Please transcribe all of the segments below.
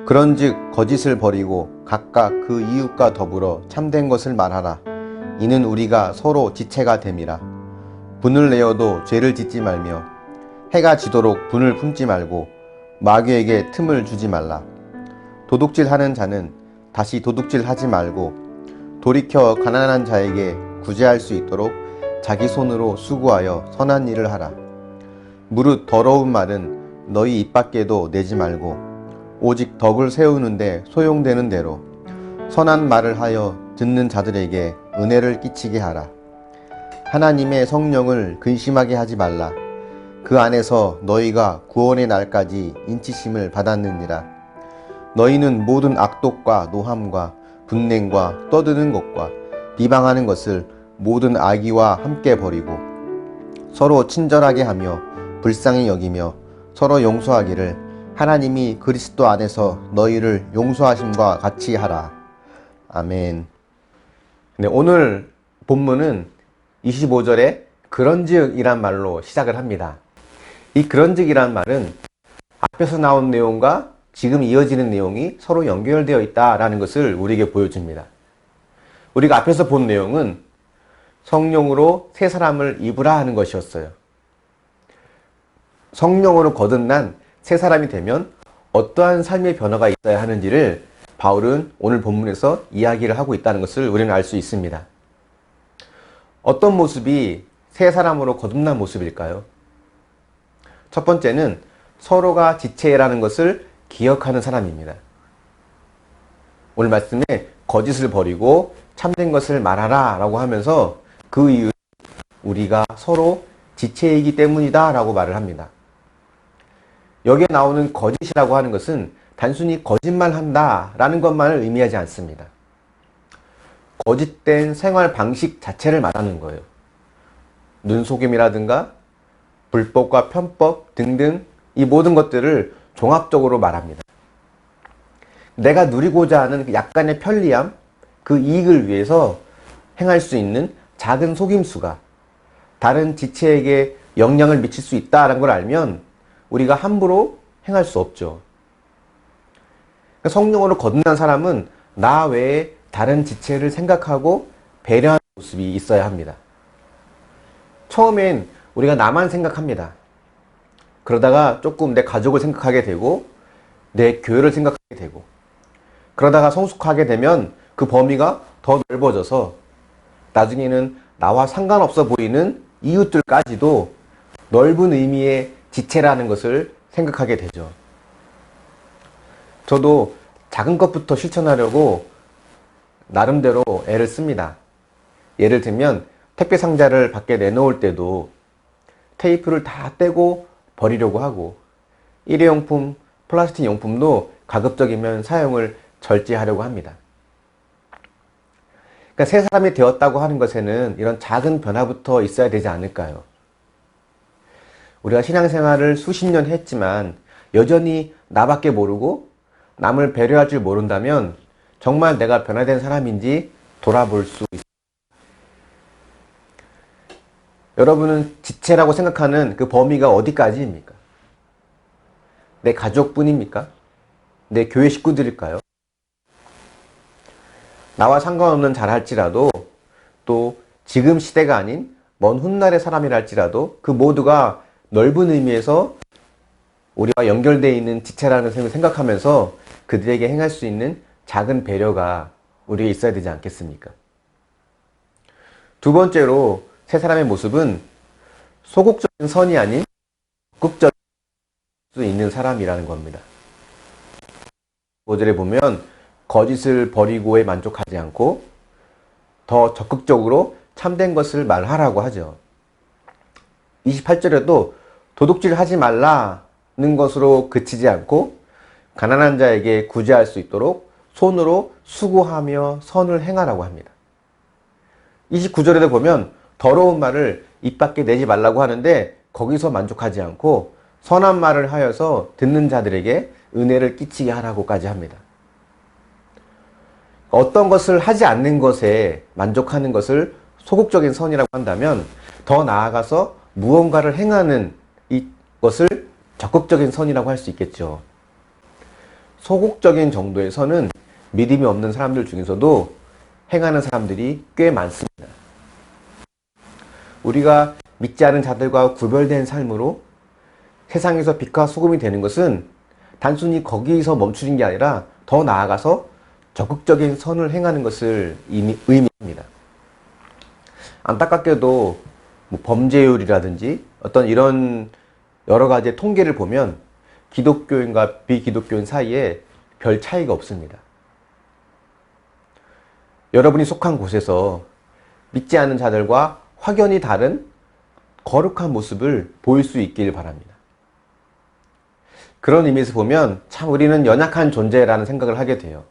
그런즉 거짓을 버리고 각각 그 이웃과 더불어 참된 것을 말하라. 이는 우리가 서로 지체가 됨이라. 분을 내어도 죄를 짓지 말며 해가 지도록 분을 품지 말고 마귀에게 틈을 주지 말라. 도둑질하는 자는 다시 도둑질하지 말고 돌이켜 가난한 자에게 구제할 수 있도록 자기 손으로 수고하여 선한 일을 하라. 무릇 더러운 말은 너희 입 밖에도 내지 말고 오직 덕을 세우는데 소용되는 대로 선한 말을 하여 듣는 자들에게 은혜를 끼치게 하라. 하나님의 성령을 근심하게 하지 말라. 그 안에서 너희가 구원의 날까지 인치심을 받았느니라. 너희는 모든 악독과 노함과 분냉과 떠드는 것과 비방하는 것을 모든 악의와 함께 버리고 서로 친절하게 하며 불쌍히 여기며 서로 용서하기를 하나님이 그리스도 안에서 너희를 용서하심과 같이 하라. 아멘. 네, 오늘 본문은 25절에 그런즉 이란 말로 시작을 합니다. 이 그런즉 이란 말은 앞에서 나온 내용과 지금 이어지는 내용이 서로 연결되어 있다라는 것을 우리에게 보여줍니다. 우리가 앞에서 본 내용은 성령으로 새 사람을 입으라 하는 것이었어요. 성령으로 거듭난 새 사람이 되면 어떠한 삶의 변화가 있어야 하는지를 바울은 오늘 본문에서 이야기를 하고 있다는 것을 우리는 알 수 있습니다. 어떤 모습이 새 사람으로 거듭난 모습일까요? 첫 번째는 서로가 지체라는 것을 기억하는 사람입니다. 오늘 말씀에 거짓을 버리고 참된 것을 말하라 라고 하면서 그 이유는 우리가 서로 지체이기 때문이다 라고 말을 합니다. 여기에 나오는 거짓이라고 하는 것은 단순히 거짓말한다 라는 것만을 의미하지 않습니다. 거짓된 생활 방식 자체를 말하는 거예요. 눈속임이라든가 불법과 편법 등등 이 모든 것들을 종합적으로 말합니다. 내가 누리고자 하는 약간의 편리함, 그 이익을 위해서 행할 수 있는 작은 속임수가 다른 지체에게 영향을 미칠 수 있다는 걸 알면 우리가 함부로 행할 수 없죠. 성령으로 거듭난 사람은 나 외에 다른 지체를 생각하고 배려하는 모습이 있어야 합니다. 처음엔 우리가 나만 생각합니다. 그러다가 조금 내 가족을 생각하게 되고 내 교회를 생각하게 되고 그러다가 성숙하게 되면 그 범위가 더 넓어져서 나중에는 나와 상관없어 보이는 이웃들까지도 넓은 의미의 지체라는 것을 생각하게 되죠. 저도 작은 것부터 실천하려고 나름대로 애를 씁니다. 예를 들면 택배 상자를 밖에 내놓을 때도 테이프를 다 떼고 버리려고 하고 일회용품, 플라스틱 용품도 가급적이면 사용을 절제하려고 합니다. 그러니까 새 사람이 되었다고 하는 것에는 이런 작은 변화부터 있어야 되지 않을까요? 우리가 신앙생활을 수십 년 했지만 여전히 나밖에 모르고 남을 배려할 줄 모른다면 정말 내가 변화된 사람인지 돌아볼 수 있습니다. 여러분은 지체라고 생각하는 그 범위가 어디까지입니까? 내 가족뿐입니까? 내 교회 식구들일까요? 나와 상관없는 잘 할지라도 또 지금 시대가 아닌 먼 훗날의 사람이라 할지라도 그 모두가 넓은 의미에서 우리와 연결되어 있는 지체라는 것을 생각하면서 그들에게 행할 수 있는 작은 배려가 우리에게 있어야 되지 않겠습니까? 두 번째로 새 사람의 모습은 소극적인 선이 아닌 적극적일 수 있는 사람이라는 겁니다. 5절에 보면 거짓을 버리고에 만족하지 않고 더 적극적으로 참된 것을 말하라고 하죠. 28절에도 도둑질 하지 말라는 것으로 그치지 않고 가난한 자에게 구제할 수 있도록 손으로 수고하며 선을 행하라고 합니다. 29절에도 보면 더러운 말을 입 밖에 내지 말라고 하는데 거기서 만족하지 않고 선한 말을 하여서 듣는 자들에게 은혜를 끼치게 하라고까지 합니다. 어떤 것을 하지 않는 것에 만족하는 것을 소극적인 선이라고 한다면 더 나아가서 무언가를 행하는 것을 적극적인 선이라고 할 수 있겠죠. 소극적인 정도의 선은 믿음이 없는 사람들 중에서도 행하는 사람들이 꽤 많습니다. 우리가 믿지 않은 자들과 구별된 삶으로 세상에서 빛과 소금이 되는 것은 단순히 거기서 멈추는 게 아니라 더 나아가서 적극적인 선을 행하는 것을 의미합니다. 안타깝게도 범죄율이라든지 어떤 이런 여러 가지 통계를 보면 기독교인과 비기독교인 사이에 별 차이가 없습니다. 여러분이 속한 곳에서 믿지 않는 자들과 확연히 다른 거룩한 모습을 보일 수 있길 바랍니다. 그런 의미에서 보면 참 우리는 연약한 존재라는 생각을 하게 돼요.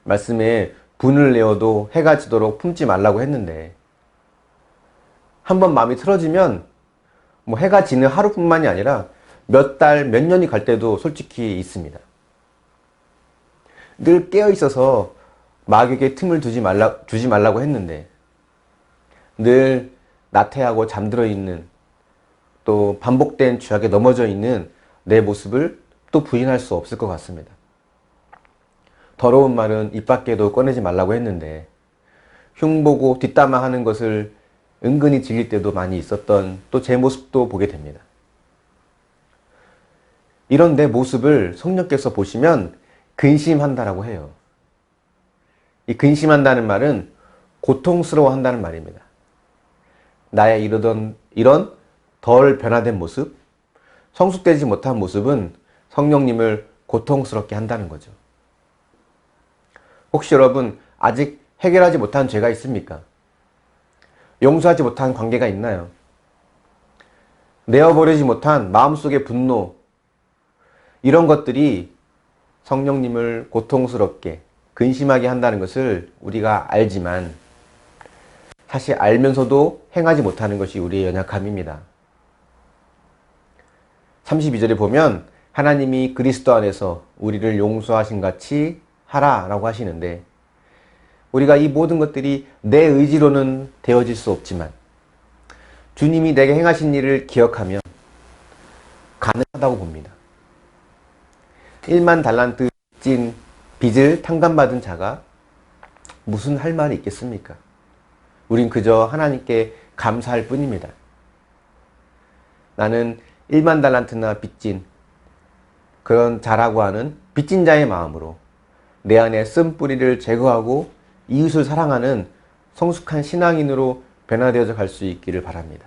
말씀에 분을 내어도 해가 지도록 품지 말라고 했는데 한번 마음이 틀어지면 해가 지는 하루뿐만이 아니라 몇 달, 몇 년이 갈 때도 솔직히 있습니다. 늘 깨어 있어서 마귀에게 틈을 주지 말라고 했는데 늘 나태하고 잠들어 있는 또 반복된 죄악에 넘어져 있는 내 모습을 또 부인할 수 없을 것 같습니다. 더러운 말은 입 밖에도 꺼내지 말라고 했는데 흉보고 뒷담화하는 것을 은근히 즐길 때도 많이 있었던 또 제 모습도 보게 됩니다. 이런 내 모습을 성령께서 보시면 근심한다라고 해요. 이 근심한다는 말은 고통스러워한다는 말입니다. 나의 이런 덜 변화된 모습, 성숙되지 못한 모습은 성령님을 고통스럽게 한다는 거죠. 혹시 여러분 아직 해결하지 못한 죄가 있습니까? 용서하지 못한 관계가 있나요? 내어버리지 못한 마음속의 분노, 이런 것들이 성령님을 고통스럽게 근심하게 한다는 것을 우리가 알지만 사실 알면서도 행하지 못하는 것이 우리의 연약함입니다. 32절에 보면 하나님이 그리스도 안에서 우리를 용서하신 같이 하라라고 하시는데 우리가 이 모든 것들이 내 의지로는 되어질 수 없지만 주님이 내게 행하신 일을 기억하면 가능하다고 봅니다. 1만 달란트 빚진 빚을 탕감받은 자가 무슨 할 말이 있겠습니까? 우린 그저 하나님께 감사할 뿐입니다. 나는 1만 달란트나 빚진 그런 자라고 하는 빚진 자의 마음으로 내 안에 쓴뿌리를 제거하고 이웃을 사랑하는 성숙한 신앙인으로 변화되어져 갈 수 있기를 바랍니다.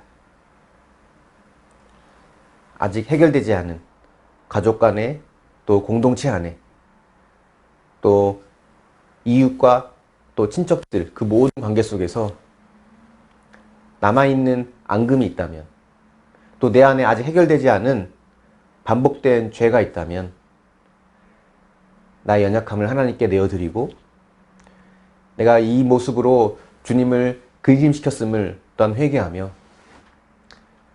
아직 해결되지 않은 가족 간에 또 공동체 안에 또 이웃과 또 친척들 그 모든 관계 속에서 남아있는 앙금이 있다면 또 내 안에 아직 해결되지 않은 반복된 죄가 있다면 나의 연약함을 하나님께 내어드리고 내가 이 모습으로 주님을 근심시켰음을 또한 회개하며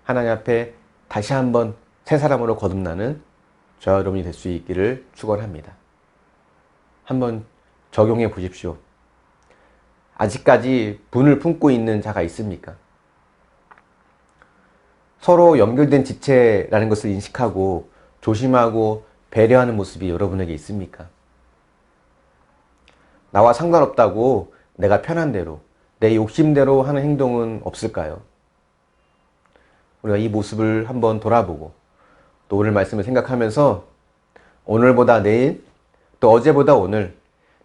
하나님 앞에 다시 한번 새 사람으로 거듭나는 저와 여러분이 될 수 있기를 축원합니다. 한번 적용해 보십시오. 아직까지 분을 품고 있는 자가 있습니까? 서로 연결된 지체라는 것을 인식하고 조심하고 배려하는 모습이 여러분에게 있습니까? 나와 상관없다고 내가 편한 대로 내 욕심대로 하는 행동은 없을까요? 우리가 이 모습을 한번 돌아보고 또 오늘 말씀을 생각하면서 오늘보다 내일 또 어제보다 오늘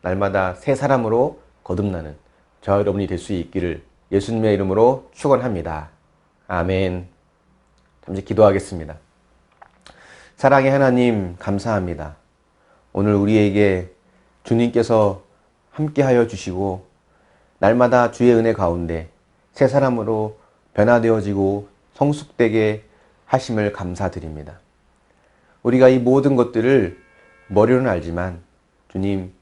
날마다 새 사람으로 거듭나는 저와 여러분이 될 수 있기를 예수님의 이름으로 축원합니다. 아멘. 잠시 기도하겠습니다. 사랑의 하나님 감사합니다. 오늘 우리에게 주님께서 함께하여 주시고 날마다 주의 은혜 가운데 새 사람으로 변화되어지고 성숙되게 하심을 감사드립니다. 우리가 이 모든 것들을 머리로는 알지만 주님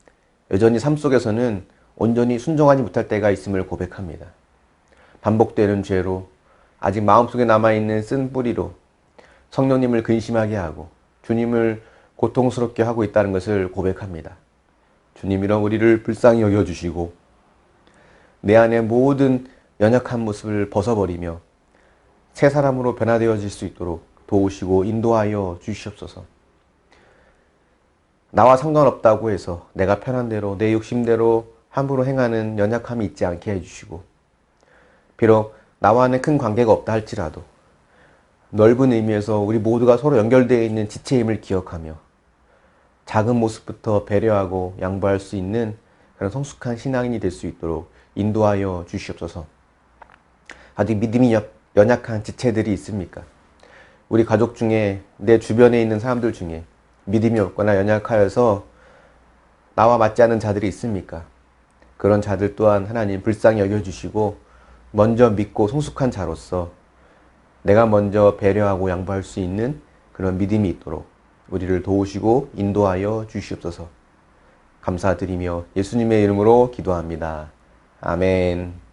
여전히 삶 속에서는 온전히 순종하지 못할 때가 있음을 고백합니다. 반복되는 죄로 아직 마음속에 남아있는 쓴 뿌리로 성령님을 근심하게 하고 주님을 고통스럽게 하고 있다는 것을 고백합니다. 주님 이런 우리를 불쌍히 여겨주시고 내 안의 모든 연약한 모습을 벗어버리며 새 사람으로 변화되어질 수 있도록 도우시고 인도하여 주시옵소서. 나와 상관없다고 해서 내가 편한 대로 내 욕심대로 함부로 행하는 연약함이 있지 않게 해주시고, 비록 나와는 큰 관계가 없다 할지라도 넓은 의미에서 우리 모두가 서로 연결되어 있는 지체임을 기억하며 작은 모습부터 배려하고 양보할 수 있는 그런 성숙한 신앙인이 될 수 있도록 인도하여 주시옵소서. 아직 믿음이 연약한 지체들이 있습니까? 우리 가족 중에, 내 주변에 있는 사람들 중에 믿음이 없거나 연약하여서 나와 맞지 않는 자들이 있습니까? 그런 자들 또한 하나님 불쌍히 여겨주시고 먼저 믿고 성숙한 자로서 내가 먼저 배려하고 양보할 수 있는 그런 믿음이 있도록 우리를 도우시고 인도하여 주시옵소서. 감사드리며 예수님의 이름으로 기도합니다. 아멘.